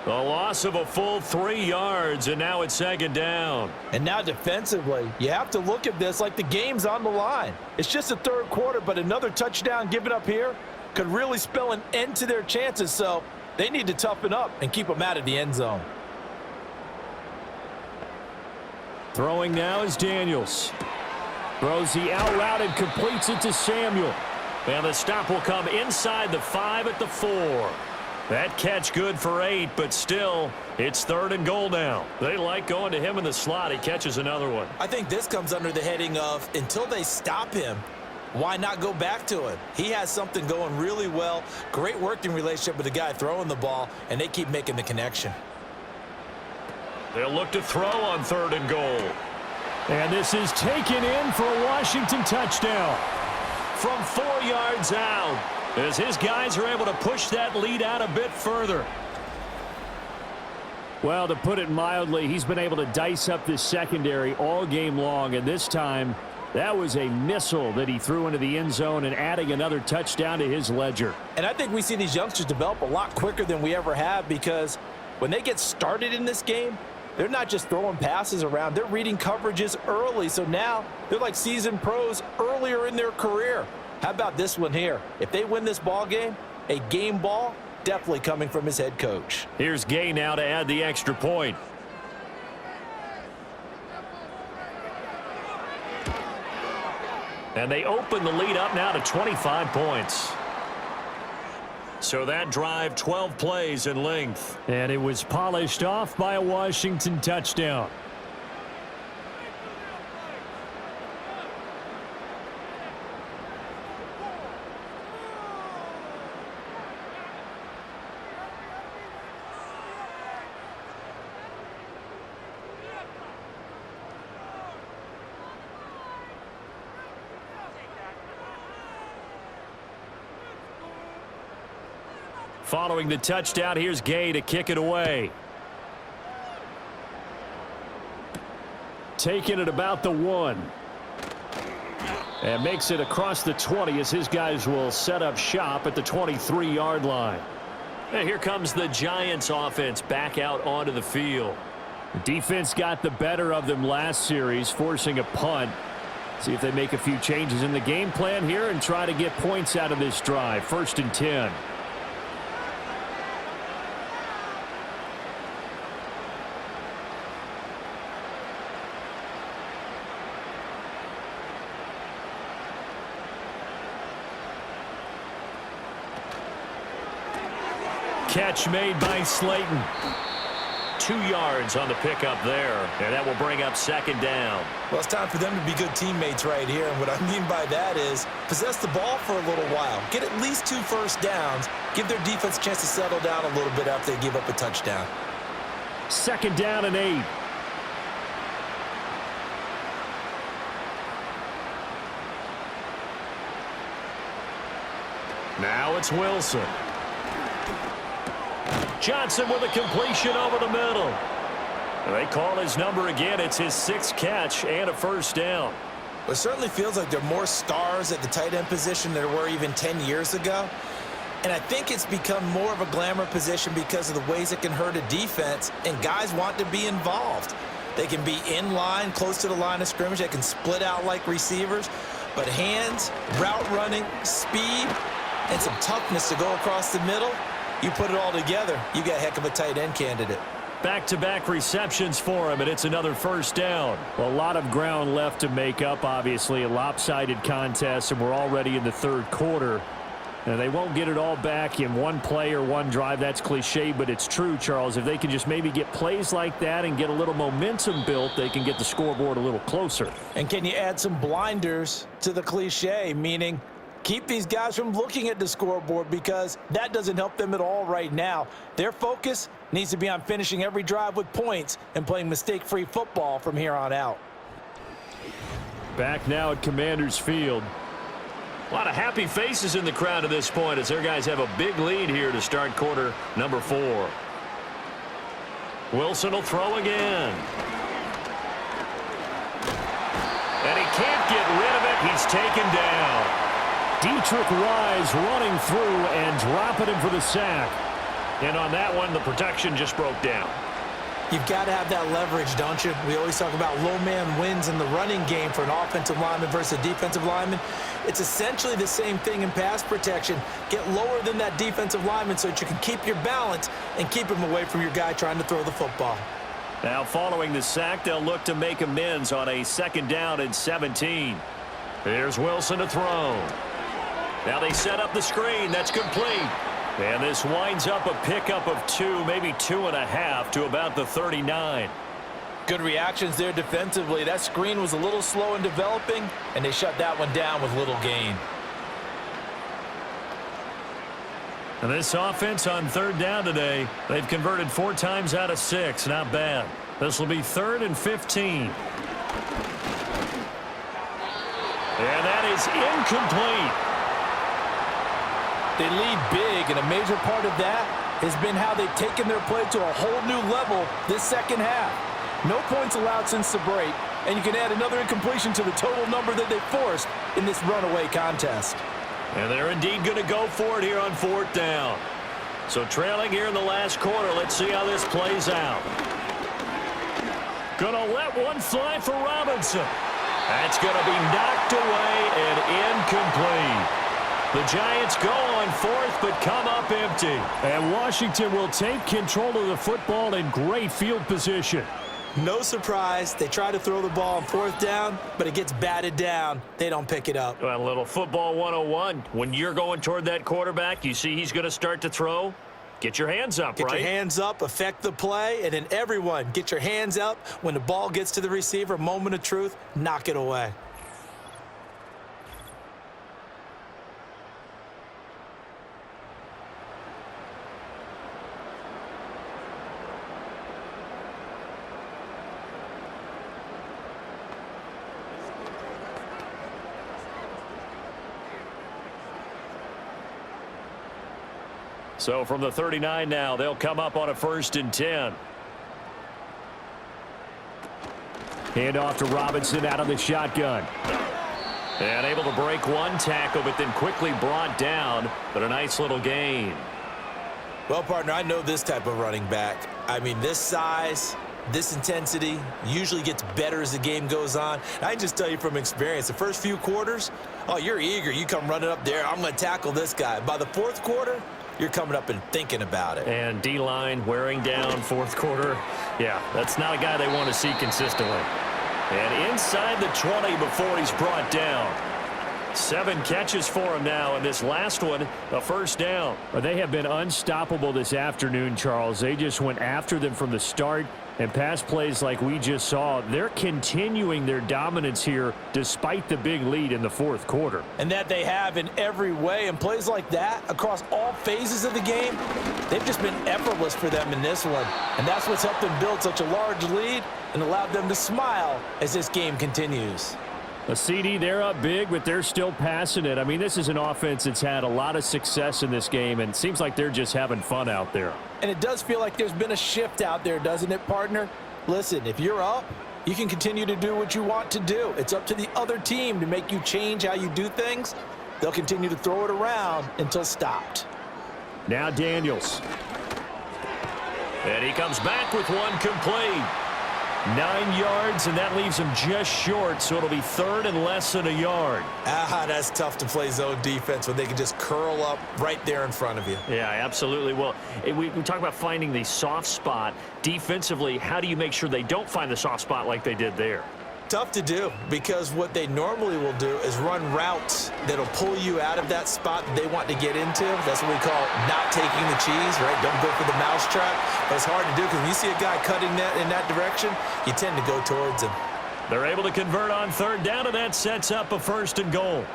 A loss of a full 3 yards, and now it's second down. And now defensively, you have to look at this like the game's on the line. It's just the 3rd quarter, but another touchdown given up here could really spell an end to their chances, so they need to toughen up and keep them out of the end zone. Throwing now is Daniels. Throws the out route and completes it to Samuel. And the stop will come inside the 5 at the 4. That catch good for 8, but still, it's 3rd and goal now. They like going to him in the slot. He catches another one. I think this comes under the heading of until they stop him, why not go back to him? He has something going really well. Great working relationship with the guy throwing the ball, and they keep making the connection. They'll look to throw on 3rd and goal. And this is taken in for a Washington touchdown. From 4 yards out, as his guys are able to push that lead out a bit further. Well, to put it mildly, he's been able to dice up this secondary all game long, and this time that was a missile that he threw into the end zone and adding another touchdown to his ledger. And I think we see these youngsters develop a lot quicker than we ever have, because when they get started in this game, they're not just throwing passes around. They're reading coverages early. So now they're like seasoned pros earlier in their career. How about this one here? If they win this ball game, a game ball definitely coming from his head coach. Here's Gay now to add the extra point. And they open the lead up now to 25 points. So that drive, 12 plays in length. And it was polished off by a Washington touchdown. Following the touchdown, here's Gay to kick it away. Taking it about the 1. And makes it across the 20 as his guys will set up shop at the 23-yard line. And here comes the Giants offense back out onto the field. The defense got the better of them last series, forcing a punt. See if they make a few changes in the game plan here and try to get points out of this drive. 1st and 10. Catch made by Slayton. 2 yards on the pickup there, and that will bring up 2nd down. Well, it's time for them to be good teammates right here, and what I mean by that is possess the ball for a little while. Get at least 2 first downs. Give their defense a chance to settle down a little bit after they give up a touchdown. 2nd down and 8. Now it's Wilson. Johnson with a completion over the middle. They call his number again. It's his 6th catch and a 1st down. It certainly feels like there are more stars at the tight end position than there were even 10 years ago. And I think it's become more of a glamour position because of the ways it can hurt a defense, and guys want to be involved. They can be in line, close to the line of scrimmage. They can split out like receivers. But hands, route running, speed, and some toughness to go across the middle, you put it all together, you got a heck of a tight end candidate. Back-to-back receptions for him, and it's another 1st down. Well, a lot of ground left to make up, obviously. A lopsided contest, and we're already in the 3rd quarter. And they won't get it all back in one play or one drive. That's cliche, but it's true, Charles. If they can just maybe get plays like that and get a little momentum built, they can get the scoreboard a little closer. And can you add some blinders to the cliche, meaning keep these guys from looking at the scoreboard, because that doesn't help them at all right now. Their focus needs to be on finishing every drive with points and playing mistake-free football from here on out. Back now at Commanders Field. A lot of happy faces in the crowd at this point as their guys have a big lead here to start quarter number 4. Wilson will throw again. And he can't get rid of it. He's taken down. Dietrich Wise running through and dropping him for the sack. And on that one, the protection just broke down. You've got to have that leverage, don't you? We always talk about low man wins in the running game for an offensive lineman versus a defensive lineman. It's essentially the same thing in pass protection. Get lower than that defensive lineman so that you can keep your balance and keep him away from your guy trying to throw the football. Now following the sack, they'll look to make amends on a 2nd down and 17. Here's Wilson to throw. Now they set up the screen. That's complete. And this winds up a pickup of 2, maybe 2.5 to about the 39. Good reactions there defensively. That screen was a little slow in developing, and they shut that one down with little gain. And this offense on 3rd down today, they've converted 4 times out of 6. Not bad. This will be 3rd and 15. And that is incomplete. They lead big, and a major part of that has been how they've taken their play to a whole new level this 2nd half. No points allowed since the break, and you can add another incompletion to the total number that they forced in this runaway contest. And they're indeed going to go for it here on 4th down. So trailing here in the last quarter, let's see how this plays out. Going to let one fly for Robinson. That's going to be knocked away and incomplete. The Giants go on 4th, but come up empty. And Washington will take control of the football in great field position. No surprise. They try to throw the ball on 4th down, but it gets batted down. They don't pick it up. Well, a little football 101. When you're going toward that quarterback, you see he's going to start to throw. Get your hands up, right? Get your hands up, affect the play, and then everyone get your hands up. When the ball gets to the receiver, moment of truth, knock it away. So from the 39 now, they'll come up on a 1st and 10. Hand off to Robinson out of the shotgun. And able to break one tackle, but then quickly brought down. But a nice little gain. Well, partner, I know this type of running back. I mean, this size, this intensity usually gets better as the game goes on. I can just tell you from experience, the first few quarters, oh, you're eager. You come running up there, I'm going to tackle this guy. By the 4th quarter, you're coming up and thinking about it. And D-line wearing down 4th quarter. Yeah, that's not a guy they want to see consistently. And inside the 20 before he's brought down. 7 catches for him now, and this last one, a 1st down. Well, they have been unstoppable this afternoon, Charles. They just went after them from the start, and pass plays like we just saw, they're continuing their dominance here despite the big lead in the 4th quarter. And that they have in every way, and plays like that across all phases of the game, they've just been effortless for them in this one. And that's what's helped them build such a large lead and allowed them to smile as this game continues. A CD, they're up big, but they're still passing it. I mean, this is an offense that's had a lot of success in this game, and it seems like they're just having fun out there. And it does feel like there's been a shift out there, doesn't it, partner? Listen, if you're up, you can continue to do what you want to do. It's up to the other team to make you change how you do things. They'll continue to throw it around until stopped. Now Daniels. And he comes back with one complete. 9 yards, and that leaves him just short, so it'll be 3rd and less than a yard. That's tough to play zone defense when they can just curl up right there in front of you. Yeah, absolutely. Well, we talk about finding the soft spot. Defensively, how do you make sure they don't find the soft spot like they did there? Tough to do, because what they normally will do is run routes that'll pull you out of that spot that they want to get into. That's what we call not taking the cheese, right? Don't go for the mousetrap. But it's hard to do because when you see a guy cutting that in that direction, you tend to go towards him. They're able to convert on 3rd down, and that sets up a 1st and goal.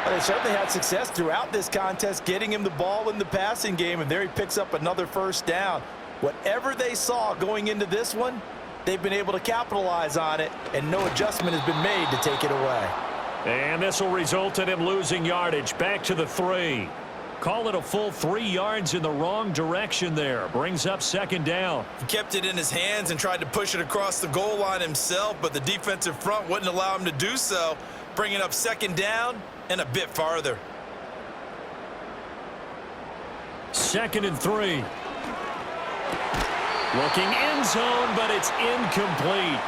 Well, they certainly had success throughout this contest, getting him the ball in the passing game, and there he picks up another 1st down. Whatever they saw going into this one, they've been able to capitalize on it, and no adjustment has been made to take it away. And this will result in him losing yardage. Back to the 3. Call it a full 3 yards in the wrong direction there. Brings up 2nd down. He kept it in his hands and tried to push it across the goal line himself, but the defensive front wouldn't allow him to do so, bringing up 2nd down and a bit farther. 2nd and 3. Looking end zone, but it's incomplete.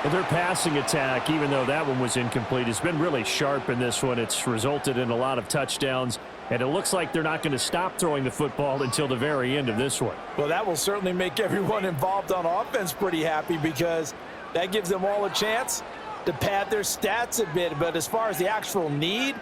Well, their passing attack, even though that one was incomplete, has been really sharp in this one. It's resulted in a lot of touchdowns, and it looks like they're not going to stop throwing the football until the very end of this one. Well, that will certainly make everyone involved on offense pretty happy, because that gives them all a chance to pad their stats a bit. But as far as the actual need,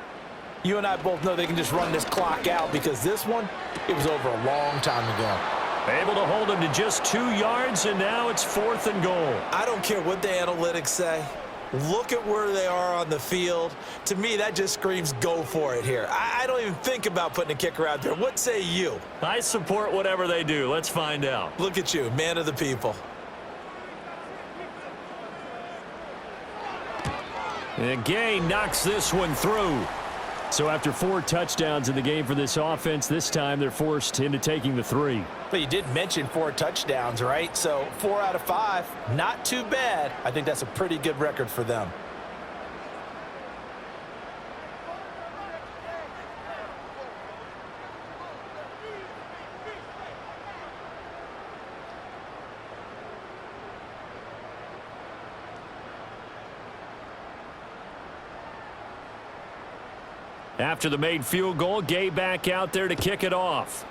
you and I both know they can just run this clock out, because this one, it was over a long time ago. Able to hold him to just 2 yards, and now it's 4th and goal. I don't care what the analytics say. Look at where they are on the field. To me, that just screams go for it here. I don't even think about putting a kicker out there. What say you? I support whatever they do. Let's find out. Look at you, man of the people. And Gay knocks this one through. So after 4 touchdowns in the game for this offense, this time they're forced into taking the 3. But you did mention 4 touchdowns, right? So 4 out of 5, not too bad. I think that's a pretty good record for them. After the made field goal, Gay back out there to kick it off.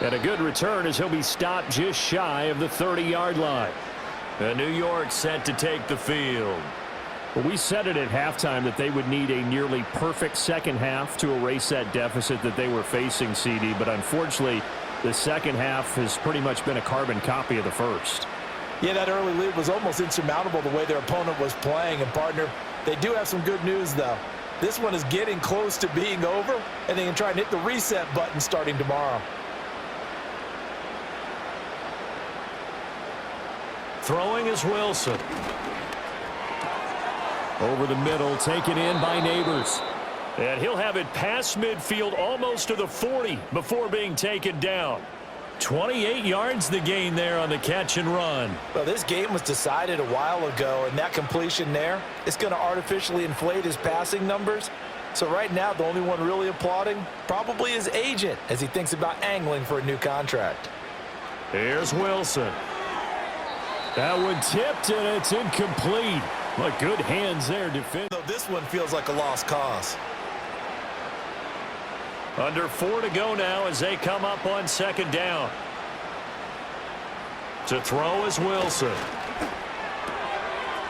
And a good return as he'll be stopped just shy of the 30-yard line. And New York set to take the field. Well, we said it at halftime that they would need a nearly perfect second half to erase that deficit that they were facing, CD. But unfortunately, the second half has pretty much been a carbon copy of the first. Yeah, that early lead was almost insurmountable the way their opponent was playing. And, partner, they do have some good news, though. This one is getting close to being over, and they can try and hit the reset button starting tomorrow. Throwing is Wilson. Over the middle, taken in by Neighbors. And he'll have it past midfield almost to the 40 before being taken down. 28 yards the gain there on the catch and run. Well, this game was decided a while ago, and that completion there is going to artificially inflate his passing numbers. So right now, the only one really applauding probably his agent as he thinks about angling for a new contract. Here's Wilson. That one tipped, and it's incomplete. But good hands there, defense. So this one feels like a lost cause. Under 4 to go now as they come up on second down. To throw is Wilson.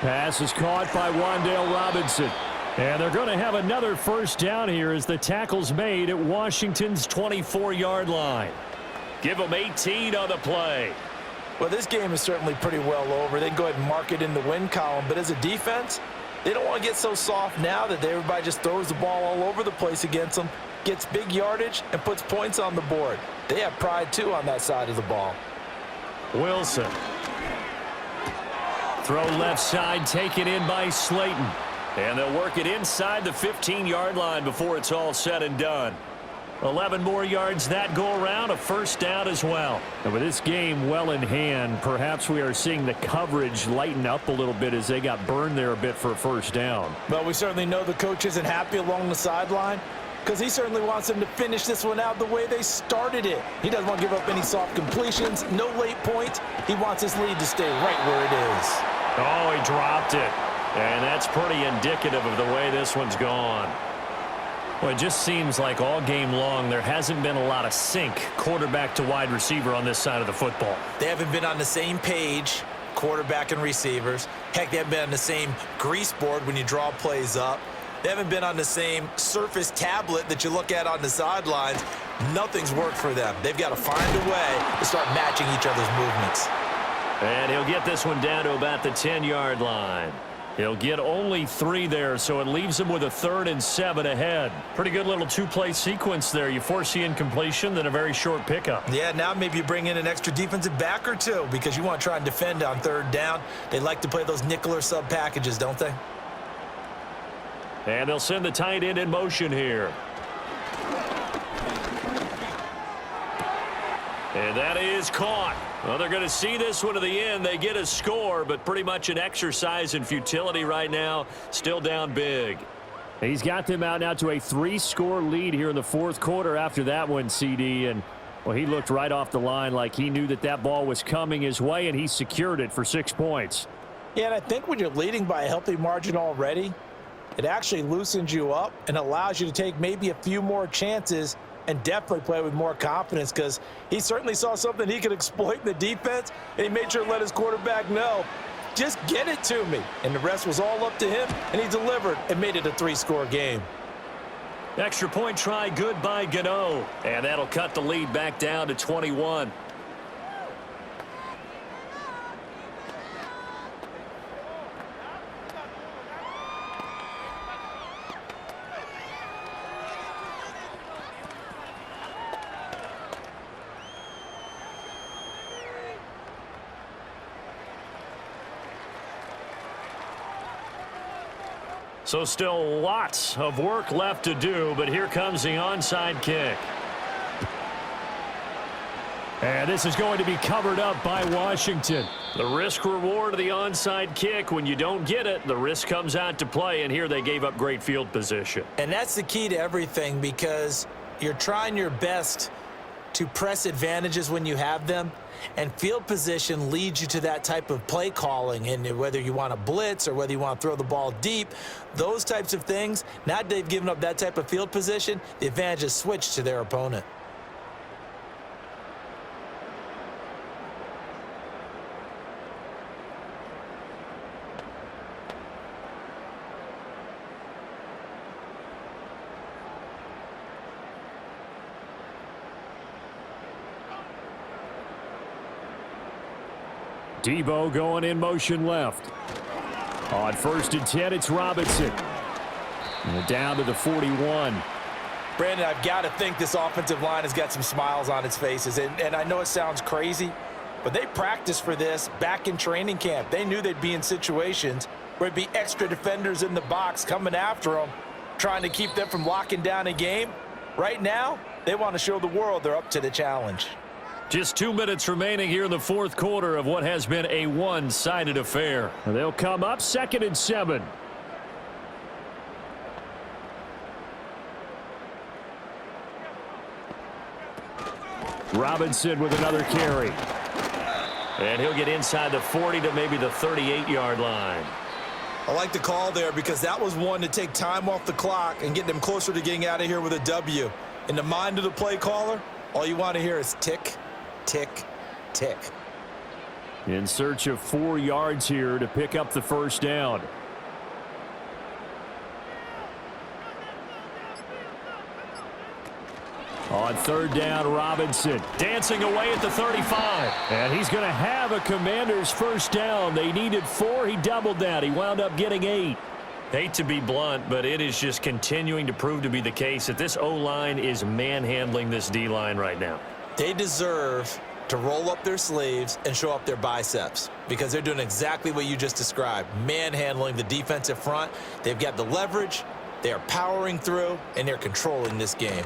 Pass is caught by Wan'Dale Robinson. And they're going to have another first down here as the tackle's made at Washington's 24-yard line. Give them 18 on the play. Well, this game is certainly pretty well over. They can go ahead and mark it in the win column. But as a defense, they don't want to get so soft now that everybody just throws the ball all over the place against them, gets big yardage, and puts points on the board. They have pride, too, on that side of the ball. Wilson. Throw left side, taken in by Slayton. And they'll work it inside the 15-yard line before it's all said and done. 11 more yards that go around, a first down as well. And with this game well in hand, perhaps we are seeing the coverage lighten up a little bit as they got burned there a bit for a first down. Well, we certainly know the coach isn't happy along the sideline because he certainly wants them to finish this one out the way they started it. He doesn't want to give up any soft completions, no late points. He wants his lead to stay right where it is. Oh, he dropped it. And that's pretty indicative of the way this one's gone. Well, it just seems like all game long there hasn't been a lot of sync quarterback to wide receiver on this side of the football. They haven't been on the same page, quarterback and receivers. Heck, they haven't been on the same grease board when you draw plays up. They haven't been on the same surface tablet that you look at on the sidelines. Nothing's worked for them. They've got to find a way to start matching each other's movements. And he'll get this one down to about the 10-yard line. He'll get only 3 there, so it leaves him with a 3rd and 7 ahead. Pretty good little 2-play sequence there. You force the incompletion, then a very short pickup. Yeah, now maybe you bring in an extra defensive back or two because you want to try and defend on 3rd down. They like to play those nickel or sub packages, don't they? And they'll send the tight end in motion here. And that is caught. Well, they're going to see this one to the end. They get a score, but pretty much an exercise in futility right now. Still down big. He's got them out now to a 3-score lead here in the 4th quarter after that one, CD. And, well, he looked right off the line like he knew that that ball was coming his way, and he secured it for 6 points. Yeah, and I think when you're leading by a healthy margin already, it actually loosens you up and allows you to take maybe a few more chances and definitely play with more confidence because he certainly saw something he could exploit in the defense, and he made sure to let his quarterback know, just get it to me. And the rest was all up to him, and he delivered and made it a 3-score game. Extra point try good by Gano. And that'll cut the lead back down to 21. So still lots of work left to do, but here comes the onside kick. And this is going to be covered up by Washington. The risk reward of the onside kick. When you don't get it, the risk comes out to play, and here they gave up great field position. And that's the key to everything because you're trying your best to press advantages when you have them, and field position leads you to that type of play calling. And whether you want to blitz or whether you want to throw the ball deep, those types of things, now that they've given up that type of field position, the advantage is switched to their opponent. Debo going in motion left. On 1st and 10, it's Robinson. And down to the 41. Brandon, I've got to think this offensive line has got some smiles on its faces. And I know it sounds crazy, but they practiced for this back in training camp. They knew they'd be in situations where it'd be extra defenders in the box coming after them, trying to keep them from locking down a game. Right now, they want to show the world they're up to the challenge. Just 2 minutes remaining here in the fourth quarter of what has been a one-sided affair. And they'll come up 2nd and 7. Robinson with another carry. And he'll get inside the 40 to maybe the 38-yard line. I like the call there because that was one to take time off the clock and get them closer to getting out of here with a W. In the mind of the play caller, all you want to hear is tick, tick, tick. In search of 4 yards here to pick up the first down. On 3rd down, Robinson Dancing away at the 35. and he's going to have a Commanders first down. They needed 4. He doubled that. He wound up getting 8. Hate to be blunt, but it is just continuing to prove to be the case that this O-line is manhandling this D-line right now. They deserve to roll up their sleeves and show up their biceps because they're doing exactly what you just described, manhandling the defensive front. They've got the leverage, they are powering through, and they're controlling this game.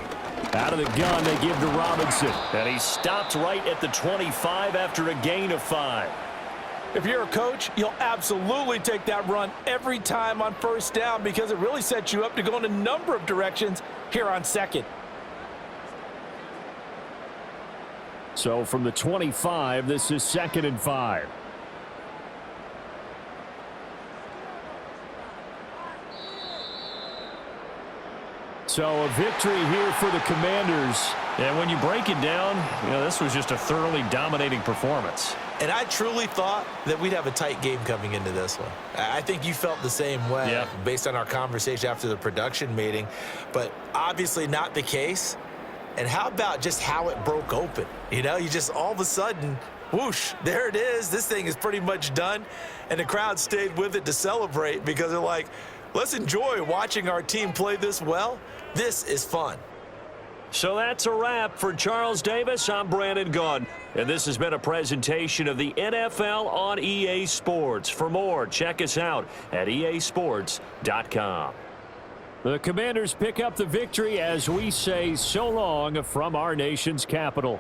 Out of the gun, they give to Robinson. And he stopped right at the 25 after a gain of 5. If you're a coach, you'll absolutely take that run every time on first down because it really sets you up to go in a number of directions here on 2nd. So from the 25, this is 2nd and 5. So a victory here for the Commanders. And when you break it down, this was just a thoroughly dominating performance. And I truly thought that we'd have a tight game coming into this one. I think you felt the same way based on our conversation after the production meeting, but obviously not the case. And how about just how it broke open? You just all of a sudden, whoosh, there it is. This thing is pretty much done. And the crowd stayed with it to celebrate because they're like, let's enjoy watching our team play this well. This is fun. So that's a wrap for Charles Davis. I'm Brandon Gaudin, and this has been a presentation of the NFL on EA Sports. For more, check us out at easports.com. The Commanders pick up the victory as we say so long from our nation's capital.